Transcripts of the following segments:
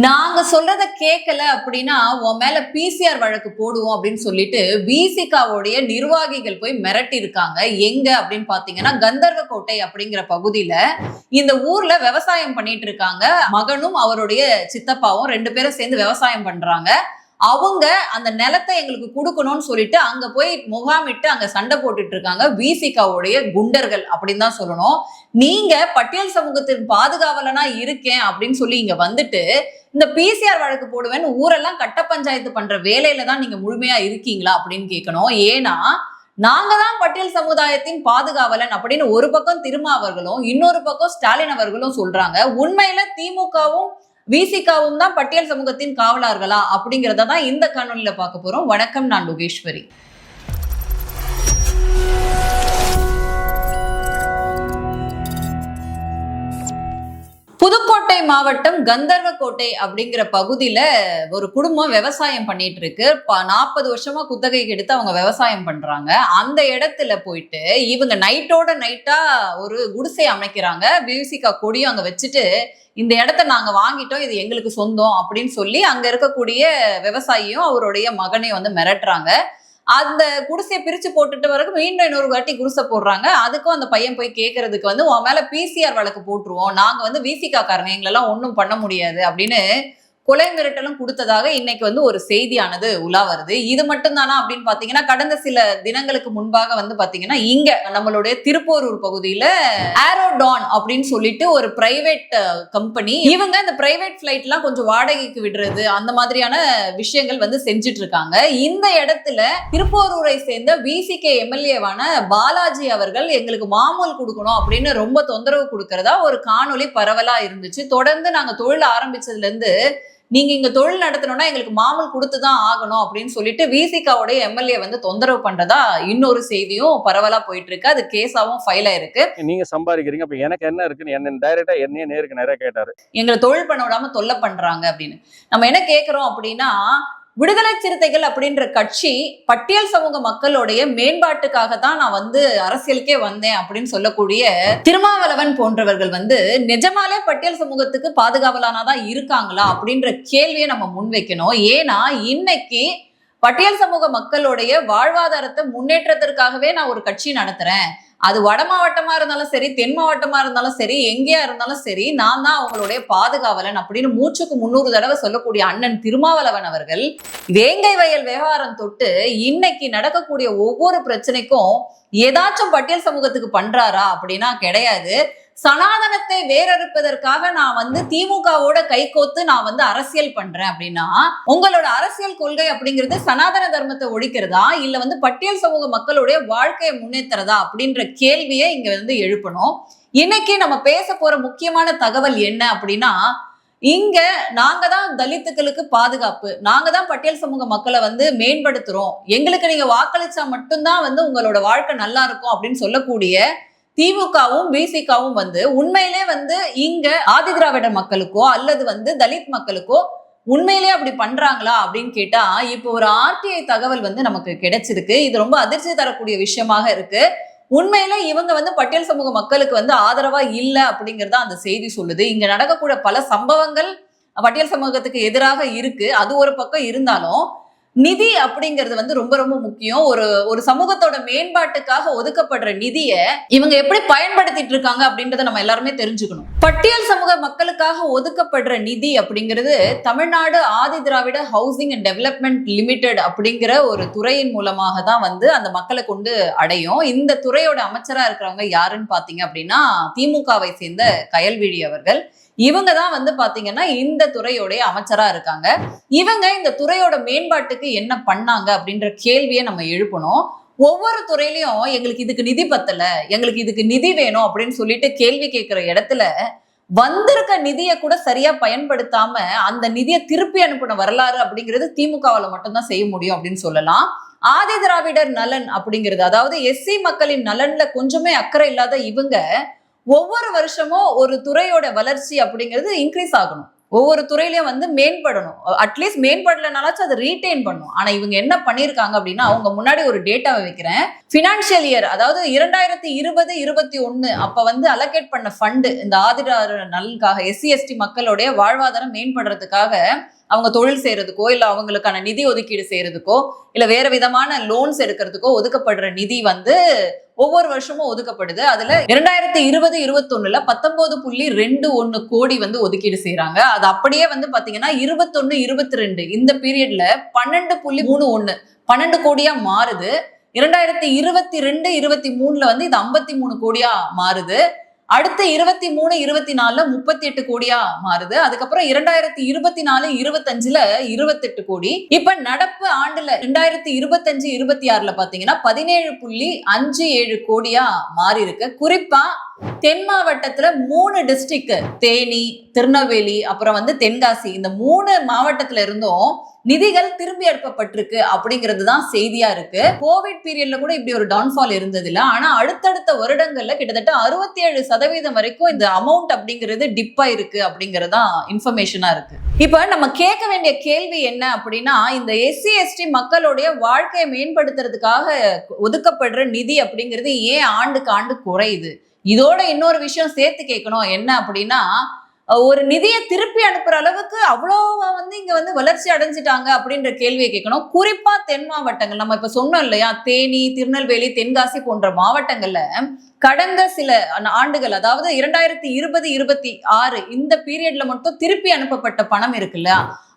நாங்க சொல்றத கேட்கல அப்படின்னா உன் மேல பிசிஆர் வழக்கு போடுவோம் அப்படின்னு சொல்லிட்டு விசிகாவுடைய நிர்வாகிகள் போய் மிரட்டி இருக்காங்க. எங்க அப்படின்னு பாத்தீங்கன்னா கந்தர்வக்கோட்டை அப்படிங்கிற பகுதியில இந்த ஊர்ல விவசாயம் பண்ணிட்டு இருக்காங்க. மகனும் அவருடைய சித்தப்பாவும் 2 பேரும் சேர்ந்து விவசாயம் பண்றாங்க. அவங்க அந்த நிலத்தை எங்களுக்கு கொடுக்கணும்னு சொல்லிட்டு அங்க போய் முகாமிட்டு அங்க சண்டை போட்டுட்டு இருக்காங்க விசிகாவுடைய குண்டர்கள் அப்படின்னு தான் சொல்லணும். நீங்க பட்டியல் சமூகத்தின் பாதுகாவலனா இருக்கேன் அப்படின்னு சொல்லி இங்க வந்துட்டு இந்த பிசிஆர் வழக்கு போடுவேன்னு ஊரெல்லாம் கட்ட பஞ்சாயத்து பண்ற வேலையில தான் நீங்க முழுமையா இருக்கீங்களா அப்படின்னு கேட்கணும். ஏன்னா நாங்க தான் பட்டியல் சமுதாயத்தின் பாதுகாவலன் அப்படின்னு ஒரு பக்கம் திருமாவர்களும் இன்னொரு பக்கம் ஸ்டாலின் அவர்களும் சொல்றாங்க. உண்மையில திமுகவும் விசிகாவும் தான் பட்டியல் சமூகத்தின் காவலர்களா அப்படிங்கறத தான் இந்த காணொலியில பார்க்க போறோம். வணக்கம், நான் லுகேஸ்வரி. புதுக்கோட்டை மாவட்டம் கந்தர்வக்கோட்டை அப்படிங்கிற பகுதியில ஒரு குடும்பம் விவசாயம் பண்ணிட்டு இருக்கு. 40 வருஷமா குத்தகைக்கு எடுத்து அவங்க விவசாயம் பண்றாங்க. அந்த இடத்துல போயிட்டு இவங்க நைட்டோட நைட்டா ஒரு குடிசை அமைக்கிறாங்க. விசிகா கொடியும் அங்க வச்சுட்டு இந்த இடத்த நாங்க வாங்கிட்டோம், இது எங்களுக்கு சொந்தம் அப்படின்னு சொல்லி அங்க இருக்கக்கூடிய விவசாயியும் அவருடைய மகனையும் வந்து மிரட்டுறாங்க. அந்த குடிசையை பிரிச்சு போட்டுட்டு வரைக்கும் மீண்டும் இன்னொரு வாட்டி குடிசை போடுறாங்க. அதுக்கும் அந்த பையன் போய் கேட்கறதுக்கு வந்து உன் மேல பிசிஆர் வழக்கு போட்டுருவோம், நாங்க வந்து விசிகா காரங்க, எங்களெல்லாம் ஒன்றும் பண்ண முடியாது அப்படின்னு கொலை மிரட்டலும் கொடுத்ததாக இன்னைக்கு வந்து ஒரு செய்தியானது உலா வருது. இது மட்டும் தானா அப்படின்னு பாத்தீங்கன்னா கடந்த சில தினங்களுக்கு முன்பாக வந்து பாத்தீங்கன்னா இங்க நம்மளுடைய திருப்போரூர் பகுதியில ஏரோடான் அப்படின்னு சொல்லிட்டு ஒரு பிரைவேட் கம்பெனி, இவங்க இந்த பிரைவேட் பிளைட் எல்லாம் கொஞ்சம் வாடகைக்கு விடுறது அந்த மாதிரியான விஷயங்கள் வந்து செஞ்சுட்டு இருக்காங்க. இந்த இடத்துல திருப்போரூரை சேர்ந்த விசிகே எம்எல்ஏவான பாலாஜி அவர்கள் எங்களுக்கு மாமூல் கொடுக்கணும் அப்படின்னு ரொம்ப தொந்தரவு கொடுக்கறதா ஒரு காணொலி பரவலா இருந்துச்சு. தொடர்ந்து நாங்க தொழில் ஆரம்பிச்சதுல இருந்து நீங்க இங்க தொழில் நடத்தணும்னா எங்களுக்கு மாமூல் கொடுத்துதான் ஆகணும் அப்படின்னு சொல்லிட்டு விசிகாவுடைய எம்எல்ஏ வந்து தொந்தரவு பண்றதா இன்னொரு செய்தியும் பரவலா போயிட்டு இருக்கு. அது கேஸாவும் ஃபைல் ஆயிருக்கு. நீங்க சம்பாதிக்கிறீங்க, அப்ப எனக்கு என்ன இருக்குன்னு என்ன டைரக்டா என்னையே நேருக்கு நிறைய கேட்டாரு. எங்களை தொழில் பண்ண விடாம தொல்லை பண்றாங்க அப்படின்னு நம்ம என்ன கேட்கிறோம் அப்படின்னா, விடுதலை சிறுத்தைகள் அப்படின்ற கட்சி பட்டியல் சமூக மக்களுடைய மேம்பாட்டுக்காக தான் நான் வந்து அரசியலுக்கே வந்தேன் அப்படின்னு சொல்லக்கூடிய திருமாவளவன் போன்றவர்கள் வந்து நிஜமாலே பட்டியல் சமூகத்துக்கு பாதுகாவலானாதான் இருக்காங்களா அப்படின்ற கேள்வியை நம்ம முன்வைக்கணும். ஏன்னா இன்னைக்கு பட்டியல் சமூக மக்களுடைய வாழ்வாதாரத்தை முன்னேற்றத்திற்காகவே நான் ஒரு கட்சி நடத்துறேன், அது வட மாவட்டமா இருந்தாலும் சரி தென் மாவட்டமா இருந்தாலும் சரி எங்கேயா இருந்தாலும் சரி நான் தான் அவங்களுடைய பாதுகாவலன் அப்படின்னு மூச்சுக்கு 300 தடவை சொல்லக்கூடிய அண்ணன் திருமாவளவன் அவர்கள் வேங்கை வயல் விவகாரம் தொட்டு இன்னைக்கு நடக்கக்கூடிய ஒவ்வொரு பிரச்சனைக்கும் ஏதாச்சும் பட்டியல் சமூகத்துக்கு பண்றாரா அப்படின்னா கிடையாது. சனாதனத்தை வேறறுப்பதற்காக நான் வந்து திமுகவோட கைகோத்து நான் வந்து அரசியல் பண்றேன் அப்படின்னா உங்களோட அரசியல் கொள்கை அப்படிங்கிறது சனாதன தர்மத்தை ஒழிக்கிறதா இல்ல வந்து பட்டியல் சமூக மக்களுடைய வாழ்க்கையை முன்னேற்றுறதா அப்படின்ற கேள்வியை இங்க வந்து எழுப்பணும். இன்னைக்கு நம்ம பேச போற முக்கியமான தகவல் என்ன அப்படின்னா, இங்க நாங்க தான் தலித்துக்களுக்கு பாதுகாப்பு, நாங்க தான் பட்டியல் சமூக மக்களை வந்து மேம்படுத்துறோம், எங்களுக்கு நீங்க வாக்களிச்சா மட்டும்தான் வந்து உங்களோட வாழ்க்கை நல்லா இருக்கும் அப்படின்னு சொல்லக்கூடிய திமுகவும் விசிகாவும் வந்து உண்மையிலே வந்து இங்க ஆதி திராவிட மக்களுக்கோ அல்லது வந்து தலித் மக்களுக்கோ உண்மையிலே அப்படி பண்றாங்களா அப்படின்னு கேட்டா இப்போ ஒரு ஆர்டிஐ தகவல் வந்து நமக்கு கிடைச்சிருக்கு. இது ரொம்ப அதிர்ச்சி தரக்கூடிய விஷயமாக இருக்கு. உண்மையில இவங்க வந்து பட்டியல் சமூக மக்களுக்கு வந்து ஆதரவா இல்லை அப்படிங்கறத அந்த செய்தி சொல்லுது. இங்க நடக்கக்கூடிய பல சம்பவங்கள் பட்டியல் சமூகத்துக்கு எதிராக இருக்கு. அது ஒரு பக்கம் இருந்தாலும் நிதி அப்படிங்கிறது வந்து ரொம்ப ரொம்ப முக்கியம். ஒரு சமூகத்தோட மேம்பாட்டுக்காக ஒதுக்கப்படுற நிதியை இவங்க எப்படி பயன்படுத்திட்டு இருக்காங்க அப்படின்றத நம்ம எல்லாருமே தெரிஞ்சுக்கணும். பட்டியல் சமூக மக்களுக்காக ஒதுக்கப்படுற நிதி அப்படிங்கிறது Tamil Nadu Adi Dravida housing and development limited அப்படிங்கிற ஒரு துறையின் மூலமாக தான் வந்து அந்த மக்களை கொண்டு அடையும். இந்த துறையோட அமைச்சரா இருக்கிறவங்க யாருன்னு பாத்தீங்க அப்படின்னா திமுகவை சேர்ந்த கயல்விழி அவர்கள். இவங்க தான் வந்து பாத்தீங்கன்னா இந்த துறையோடைய அமைச்சரா இருக்காங்க. இவங்க இந்த துறையோட மேம்பாட்டுக்கு என்ன பண்ணாங்க அப்படின்ற கேள்வியை நம்ம எழுப்பணும். ஒவ்வொரு துறையிலையும் எங்களுக்கு இதுக்கு நிதி பத்தல, எங்களுக்கு இதுக்கு நிதி வேணும் அப்படின்னு சொல்லிட்டு கேள்வி கேட்கிற இடத்துல வந்திருக்க நிதியை கூட சரியா பயன்படுத்தாம அந்த நிதியை திருப்பி அனுப்பின வரலாறு அப்படிங்கிறது திமுகவால மட்டும்தான் செய்ய முடியும் அப்படின்னு சொல்லலாம். ஆதி திராவிடர் நலன் அப்படிங்கிறது, அதாவது எஸ்சி மக்களின் நலன்ல கொஞ்சமே அக்கறை இல்லாத இவங்க ஒவ்வொரு வருஷமும் ஒரு துறையோட வளர்ச்சி அப்படிங்கிறது இன்க்ரீஸ் ஆகணும். ஒவ்வொரு துறையிலயும் வந்து மேம்படணும். அட்லீஸ்ட் மேம்படலனாச்சும் அதை ரீட்டைன் பண்ணும். ஆனா இவங்க என்ன பண்ணிருக்காங்க அப்படின்னா, அவங்க முன்னாடி ஒரு டேட்டாவை வைக்கிறேன். ஃபினான்ஷியல் இயர், அதாவது 2020-21 அப்ப வந்து அலோகேட் பண்ண ஃபண்ட் இந்த ஆதிரார் நலனுக்காக, SC ST மக்களுடைய வாழ்வாதாரம் மேம்படுறதுக்காக அவங்க தொழில் செய்யறதுக்கோ இல்ல அவங்களுக்கான நிதி ஒதுக்கீடு செய்யறதுக்கோ இல்ல வேற விதமான லோன்ஸ் எடுக்கிறதுக்கோ ஒதுக்கப்படுற நிதி வந்து ஒவ்வொரு வருஷமும் ஒதுக்கப்படுது. அதுல 2020-21 19.21 கோடி வந்து ஒதுக்கீடு செய்யறாங்க. அது அப்படியே வந்து பாத்தீங்கன்னா 21-22 இந்த பீரியட்ல 12.31 12 கோடியா மாறுது. 2022-23 வந்து இது 53 கோடியா மாறுது. அடுத்து 23-24 38 கோடியா மாறுது. அதுக்கப்புறம் 2024-25 28 கோடி. இப்ப நடப்பு ஆண்டுல 2025-26 பாத்தீங்கன்னா 17.57 கோடியா மாறி இருக்கு. குறிப்பா தென் மாவட்டத்துல 3 டிஸ்ட்ரிக்ட், தேனி, திருநெல்வேலி, அப்புறம் வந்து தென்காசி, இந்த 3 மாவட்டத்துல இருந்தும் நிதிகள் திரும்பி அனுப்பப்பட்டிருக்கு அப்படிங்கிறது தான் செய்தியா இருக்கு. கோவிட் பீரியட்ல கூட இப்படி ஒரு டவுன்ஃபால் இருந்தது இல்ல. ஆனா அடுத்தடுத்த வருடங்கள்ல கிட்டத்தட்ட 67% வரைக்கும் இந்த அமௌண்ட் அப்படிங்கிறது டிப் ஆயிருக்கு அப்படிங்கறதுதான் இன்ஃபர்மேஷனா இருக்கு. இப்ப நம்ம கேட்க வேண்டிய கேள்வி என்ன அப்படின்னா, இந்த SC ST மக்களுடைய வாழ்க்கையை மேம்படுத்துறதுக்காக ஒதுக்கப்படுற நிதி அப்படிங்கிறது ஏன் ஆண்டுக்கு ஆண்டு குறையுது? இதோட இன்னொரு விஷயம் சேர்த்து கேட்கணும். என்ன அப்படின்னா, ஒரு நிதியை திருப்பி அனுப்புற அளவுக்கு அவ்வளோ வந்து இங்க வந்து வளர்ச்சி அடைஞ்சிட்டாங்க அப்படின்ற கேள்வியை கேட்கணும். குறிப்பா தென் மாவட்டங்கள், நம்ம இப்ப சொன்னோம் இல்லையா, தேனி, திருநெல்வேலி, தென்காசி போன்ற மாவட்டங்கள்ல கடந்த சில ஆண்டுகள், அதாவது 2020-26 இந்த பீரியட்ல மட்டும் திருப்பி அனுப்பப்பட்ட பணம் இருக்குல்ல,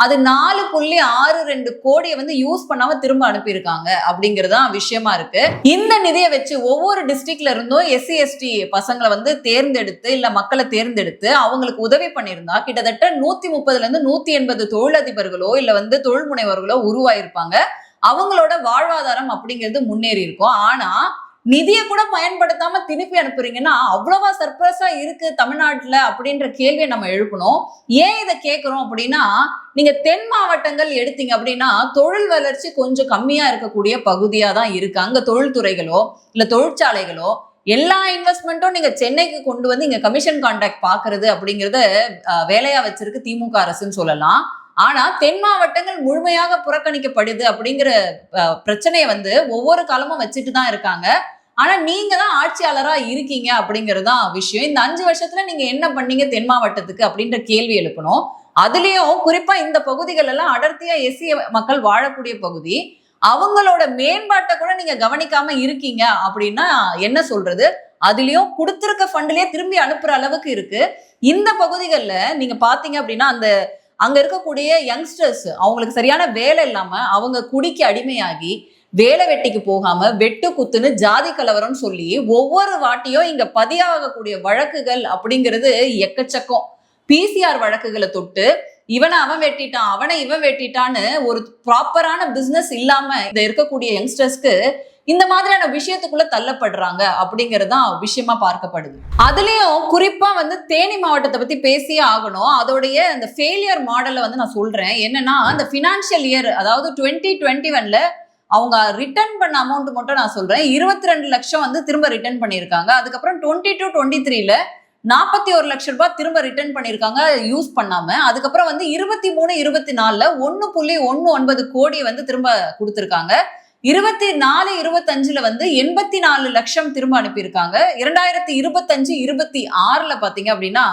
அது 4.62 கோடியை வந்து யூஸ் பண்ணாம திரும்ப அனுப்பியிருக்காங்க அப்படிங்கறதா விஷயமா இருக்கு. இந்த நிதியை வச்சு ஒவ்வொரு டிஸ்ட்ரிக்ட்ல இருந்தும் SC ST பசங்களை வந்து தேர்ந்தெடுத்து இல்ல மக்களை தேர்ந்தெடுத்து அவங்களுக்கு உதவி பண்ணியிருந்தா கிட்டத்தட்ட 130-180 தொழிலதிபர்களோ இல்ல வந்து தொழில் முனைவர்களோ உருவாயிருப்பாங்க. அவங்களோட வாழ்வாதாரம் அப்படிங்கிறது முன்னேறி இருக்கும். ஆனா நிதியை கூட பயன்படுத்தாம திருப்பி அனுப்புறீங்கன்னா அவ்வளவா சர்ப்ரைஸா இருக்கு தமிழ்நாட்டுல அப்படின்ற கேள்வியை நம்ம எழுப்பணும். ஏன் இதை கேட்கிறோம் அப்படின்னா, நீங்க தென் மாவட்டங்கள் எடுத்தீங்க அப்படின்னா தொழில் வளர்ச்சி கொஞ்சம் கம்மியா இருக்கக்கூடிய பகுதியா தான் இருக்கு. அங்க தொழில்துறைகளோ இல்ல தொழிற்சாலைகளோ எல்லா இன்வெஸ்ட்மெண்ட்டும் நீங்க சென்னைக்கு கொண்டு வந்து இங்க கமிஷன் கான்ட்ராக்ட் பாக்குறது அப்படிங்கறத வேலையா வச்சிருக்கு திமுக அரசுன்னு சொல்லலாம். ஆனா தென் மாவட்டங்கள் முழுமையாக புறக்கணிக்கப்படுது அப்படிங்கிற பிரச்சனையை வந்து ஒவ்வொரு காலமும் வச்சுட்டு தான் இருக்காங்க. ஆனா நீங்க தான் ஆட்சியாளரா இருக்கீங்க அப்படிங்கறதுதான் விஷயம். இந்த 5 வருஷத்துல நீங்க என்ன பண்ணீங்க தென் மாவட்டத்துக்கு அப்படின்ற கேள்வி எழுப்பணும். அதுலயும் குறிப்பா இந்த பகுதிகள் எல்லாம் அடர்த்தியா SC மக்கள் வாழக்கூடிய பகுதி. அவங்களோட மேம்பாட்டை கூட நீங்க கவனிக்காம இருக்கீங்க அப்படின்னா என்ன சொல்றது? அதுலயும் கொடுத்திருக்க ஃபண்ட்லயே திரும்பி அனுப்புற அளவுக்கு இருக்கு. இந்த பகுதிகளில் நீங்க பாத்தீங்க அப்படின்னா அங்க இருக்கக்கூடிய யங்ஸ்டர்ஸ் அவங்களுக்கு சரியான வேலை இல்லாம அவங்க குடிக்கு அடிமையாகி வேலை வெட்டிக்கு போகாம வெட்டு குத்துன்னு ஜாதி கலவரம் சொல்லி ஒவ்வொரு வாட்டியும் இங்க பதியாகக்கூடிய வழக்குகள் அப்படிங்கிறது எக்கச்சக்கம். PCR வழக்குகளை தொட்டு இவனை அவன் வெட்டிட்டான், அவனை இவன் வெட்டிட்டான்னு ஒரு ப்ராப்பரான பிசினஸ் இல்லாம இந்த இருக்கக்கூடிய யங்ஸ்டர்ஸ்க்கு இந்த மாதிரியான விஷயத்துக்குள்ள தள்ளப்படுறாங்க அப்படிங்கறதுதான் விஷயமா பார்க்கப்படுது. அதுலயும் குறிப்பா வந்து தேனி மாவட்டத்தை பத்தி பேசியே ஆகணும். அதோடைய அந்த ஃபெயிலியர் மாடலை வந்து நான் சொல்றேன். என்னன்னா, அந்த ஃபினான்ஷியல் இயர், அதாவது 2021ல அவங்க ரிட்டர்ன் பண்ண அமௌண்ட் மட்டும் நான் சொல்றேன், 22 லட்சம் வந்து திரும்ப ரிட்டர்ன் பண்ணியிருக்காங்க. அதுக்கப்புறம் 22-23ல 41 லட்சம் ரூபாய் திரும்ப ரிட்டர்ன் பண்ணியிருக்காங்க யூஸ் பண்ணாம. அதுக்கப்புறம் வந்து 23-24ல 1.19 கோடி வந்து திரும்ப கொடுத்திருக்காங்க. 24-25ல வந்து 84 லட்சம் திரும்ப அனுப்பியிருக்காங்க. 2025-26ல பாத்தீங்க அப்படின்னா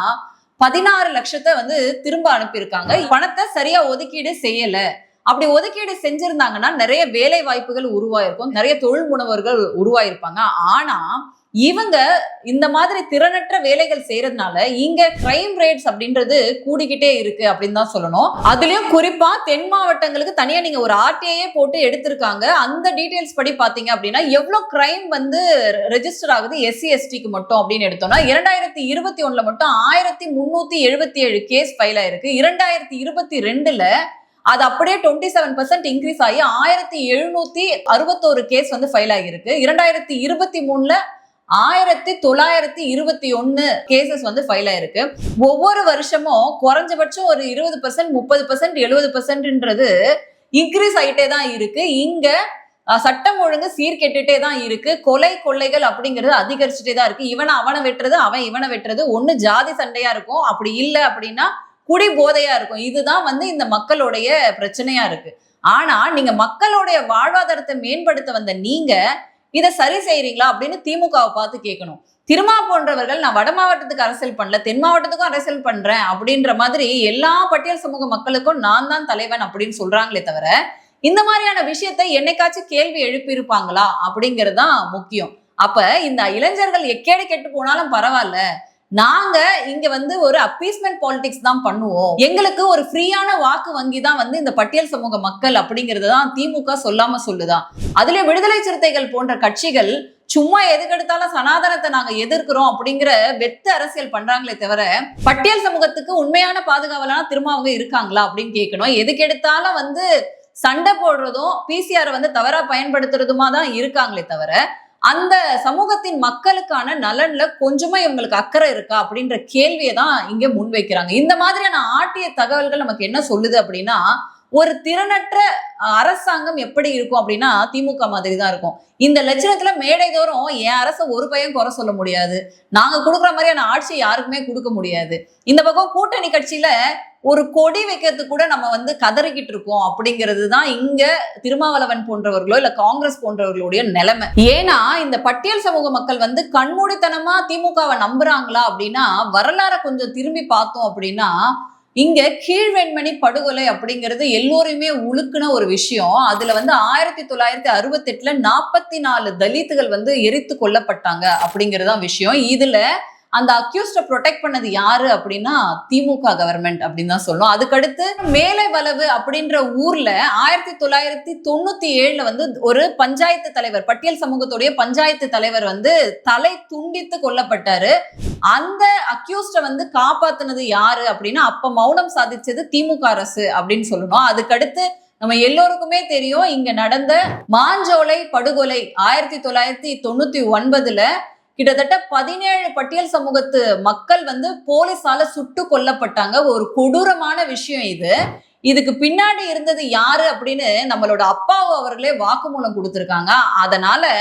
16 லட்சத்தை வந்து திரும்ப அனுப்பியிருக்காங்க. பணத்தை சரியா ஒதுக்கீடு செய்யல. அப்படி ஒதுக்கீடு செஞ்சிருந்தாங்கன்னா நிறைய வேலை வாய்ப்புகள் உருவாயிருக்கும், நிறைய தொழில் முனைவர்கள் உருவாயிருப்பாங்க. ஆனா இவங்க இந்த மாதிரி திறனற்ற வேலைகள் செய்யறதுனால இங்க கிரைம் ரேட்ஸ் அப்படின்றது கூடிக்கிட்டே இருக்கு அப்படின்னு தான் சொல்லணும். அதுலயும் குறிப்பா தென் மாவட்டங்களுக்கு தனியா நீங்க ஒரு RTI போட்டு எடுத்திருக்காங்க. அந்த டீடைல்ஸ் படி பாத்தீங்க அப்படின்னா எவ்வளவு கிரைம் வந்து ரெஜிஸ்டர் ஆகுது SC STக்கு மட்டும் அப்படின்னு எடுத்தோம்னா 2021ல மட்டும் 1377 கேஸ் ஃபைல் ஆயிருக்கு. 2022ல அது அப்படியே 27% இன்க்ரீஸ் ஆகி 1761 கேஸ் வந்து ஃபைல் ஆகியிருக்கு. 2023ல 1921 கேசஸ் வந்து ஃபைல் ஆயிருக்கு. ஒவ்வொரு வருஷமும் குறைஞ்சபட்சம் ஒரு 20%, 30%, 70%ன்றது இன்க்ரீஸ் ஆகிட்டே தான் இருக்கு. இங்க சட்டம் ஒழுங்கு சீர்கெட்டுட்டே தான் இருக்கு. கொலை கொள்ளைகள் அப்படிங்கிறது அதிகரிச்சுட்டே தான் இருக்கு. அவனை வெட்டுறது, அவன் இவனை வெட்டுறது, ஒண்ணு ஜாதி சண்டையா இருக்கும், அப்படி இல்லை அப்படின்னா குடி போதையா இருக்கும். இதுதான் வந்து இந்த மக்களுடைய பிரச்சனையா இருக்கு. ஆனா நீங்க மக்களுடைய வாழ்வாதாரத்தை மேம்படுத்த வந்த நீங்க இதை சரி செய்யறீங்களா அப்படின்னு திமுகவை பார்த்து கேட்கணும். திருமா போன்றவர்கள் நான் வட மாவட்டத்துக்கு அரசியல் பண்ணல, தென் மாவட்டத்துக்கும் அரசியல் பண்றேன் அப்படின்ற மாதிரி எல்லா பட்டியல் சமூக மக்களுக்கும் நான் தான் தலைவன் அப்படின்னு சொல்றாங்களே தவிர இந்த மாதிரியான விஷயத்தை என்னைக்காச்சும் கேள்வி எழுப்பியிருப்பாங்களா அப்படிங்கிறது தான் முக்கியம். அப்ப இந்த இளைஞர்கள் எக்கேடு கெட்டு போனாலும் பரவாயில்ல, நாங்க இங்க வந்து ஒரு அப்பீஸ்மெண்ட் பாலிடிக்ஸ் தான் பண்ணுவோம், எங்களுக்கு ஒரு ஃப்ரீயான வாக்கு வங்கி தான் வந்து இந்த பட்டியல் சமூக மக்கள் அப்படிங்கிறது தான் திமுக சொல்லாம சொல்லுதான். அதுல விடுதலை சிறுத்தைகள் போன்ற கட்சிகள் சும்மா எதுக்கெடுத்தாலும் சனாதனத்தை நாங்க எதிர்க்கிறோம் அப்படிங்கிற வெத்து அரசியல் பண்றாங்களே தவிர பட்டியல் சமூகத்துக்கு உண்மையான பாதுகாவலான திருமாவங்க இருக்காங்களா அப்படின்னு கேட்கணும். எதுக்கெடுத்தாலும் வந்து சண்டை போடுறதும் பிசிஆர் வந்து தவறா பயன்படுத்துறதுமா தான் இருக்காங்களே தவிர அந்த சமூகத்தின் மக்களுக்கான நலன்ல கொஞ்சமா இவங்களுக்கு அக்கறை இருக்கா அப்படின்ற கேள்வியை தான் இங்க முன்வைக்கிறாங்க. இந்த மாதிரியான ஆட்டிய தகவல்கள் நமக்கு என்ன சொல்லுது அப்படின்னா, ஒரு திறனற்ற அரசாங்கம் எப்படி இருக்கும் அப்படின்னா திமுக மாதிரி தான் இருக்கும். இந்த லட்சணத்துல மேடை தோறும் என் அரச ஒரு பையன் குறை சொல்ல முடியாது, நாங்க கொடுக்குற மாதிரியான ஆட்சி யாருக்குமே கொடுக்க முடியாது, இந்த பக்கம் கூட்டணி கட்சியில ஒரு கொடி வைக்கிறதுக்கு கூட நம்ம வந்து கதறிக்கிட்டு இருக்கோம் அப்படிங்கிறது தான் இங்க திருமாவளவன் போன்றவர்களோ இல்ல காங்கிரஸ் போன்றவர்களுடைய நிலைமை. ஏன்னா இந்த பட்டியல் சமூக மக்கள் வந்து கண்மூடித்தனமா திமுகவை நம்புறாங்களா அப்படின்னா வரலாறை கொஞ்சம் திரும்பி பார்த்தோம் அப்படின்னா இங்க கீழ்வெண்மணி படுகொலை அப்படிங்கிறது எல்லோருமே உழுக்குன ஒரு விஷயம். அதுல வந்து 1968 44 தலித்துகள் வந்து எரித்து கொல்லப்பட்டாங்க அப்படிங்கறதுதான் விஷயம். இதுல அந்த அக்யூஸ்ட ப்ரொடெக்ட் பண்ணது யாரு அப்படின்னா திமுக கவர்மெண்ட் அப்படின்னு தான் சொல்லணும். அதுக்கடுத்து மேலை வளவு அப்படின்ற ஊர்ல 1997 வந்து ஒரு பஞ்சாயத்து தலைவர், பட்டியல் சமூகத்துடைய பஞ்சாயத்து தலைவர் வந்து தலை துண்டித்து கொல்லப்பட்டாரு. அந்த அக்யூஸ்ட வந்து காப்பாத்துனது யாரு அப்படின்னா அப்ப மௌனம் சாதிச்சது திமுக அரசு அப்படின்னு சொல்லணும். அதுக்கடுத்து நம்ம எல்லோருக்குமே தெரியும் இங்க நடந்த மாஞ்சோலை படுகொலை 1999 கிட்டத்தட்ட 17 பட்டியல் சமூகத்து மக்கள் வந்து போலீஸால சுட்டு கொல்லப்பட்டாங்க. ஒரு கொடூரமான விஷயம் இது. இதுக்கு பின்னாடி இருந்தது யாரு அப்படின்னு நம்மளோட அப்பாவு அவர்களே வாக்குமூலம் கொடுத்திருக்காங்க. அதனால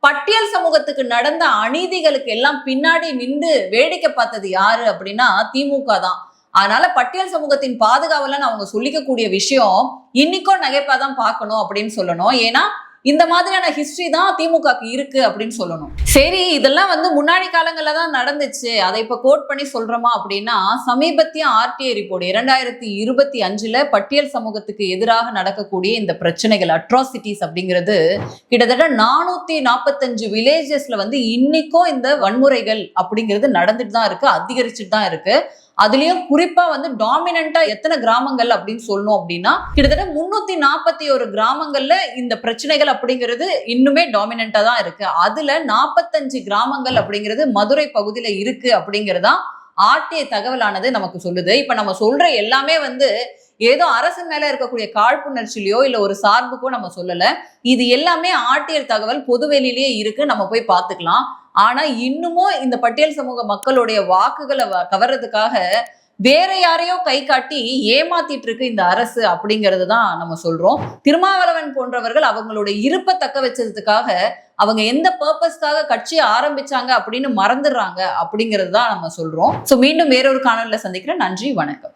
பட்டியல் சமூகத்துக்கு நடந்த அநீதிகளுக்கு எல்லாம் பின்னாடி நின்று வேடிக்கை பார்த்தது யாரு அப்படின்னா திமுக தான். அதனால பட்டியல் சமூகத்தின் பாதுகாவலன்னு அவங்க சொல்லிக்கக்கூடிய விஷயம் இன்னைக்கும் நகைப்பாதான் பார்க்கணும் அப்படின்னு சொல்லணும். ஏன்னா இந்த மாதிரியான ஹிஸ்டரி தான் திமுகக்கு இருக்கு அப்படின்னு சொல்லணும். சரி, இதெல்லாம் வந்து முன்னாடி காலங்கள்ல தான் நடந்துச்சு, அதை இப்ப கோட் பண்ணி சொல்றோமா அப்படின்னா சமீபத்திய RTI ரிப்போர்ட் 2025 பட்டியல் சமூகத்துக்கு எதிராக நடக்கக்கூடிய இந்த பிரச்சனைகள் அட்ராசிட்டிஸ் அப்படிங்கிறது கிட்டத்தட்ட 445 வில்லேஜஸ்ல வந்து இன்னைக்கும் இந்த வன்முறைகள் அப்படிங்கிறது நடந்துட்டு தான் இருக்கு, அதிகரிச்சுட்டு தான் இருக்கு. அதுலயும் குறிப்பா வந்து டாமினண்டா எத்தனை கிராமங்கள் அப்படின்னு சொல்லணும் அப்படின்னா கிட்டத்தட்ட 341 கிராமங்கள்ல இந்த பிரச்சனைகள் அப்படிங்கிறது இன்னுமே டாமினண்டா தான் இருக்கு. அதுல 45 கிராமங்கள் அப்படிங்கிறது மதுரை பகுதியில இருக்கு அப்படிங்கறதா RTI தகவலானது நமக்கு சொல்லுது. இப்ப நம்ம சொல்ற எல்லாமே வந்து ஏதோ அரசு மேல இருக்கக்கூடிய காழ்ப்புணர்ச்சியிலையோ இல்ல ஒரு சார்புக்கோ நம்ம சொல்லல. இது எல்லாமே RTI தகவல் பொதுவெளியிலேயே இருக்கு, நம்ம போய் பார்த்துக்கலாம். ஆனா இன்னமும் இந்த பட்டியல் சமூக மக்களுடைய வாக்குகளை கவர்றதுக்காக வேற யாரையோ கை காட்டி ஏமாத்திட்டு இருக்கு இந்த அரசு அப்படிங்கிறது தான் நம்ம சொல்றோம். திருமாவளவன் போன்றவர்கள் அவங்களுடைய இருப்பை தக்க வச்சதுக்காக அவங்க எந்த பர்பஸ்க்காக கட்சியை ஆரம்பிச்சாங்க அப்படின்னு மறந்துடுறாங்க அப்படிங்கிறது தான் நம்ம சொல்றோம். சோ மீண்டும் வேறொரு காணொலியில சந்திக்கிறேன். நன்றி, வணக்கம்.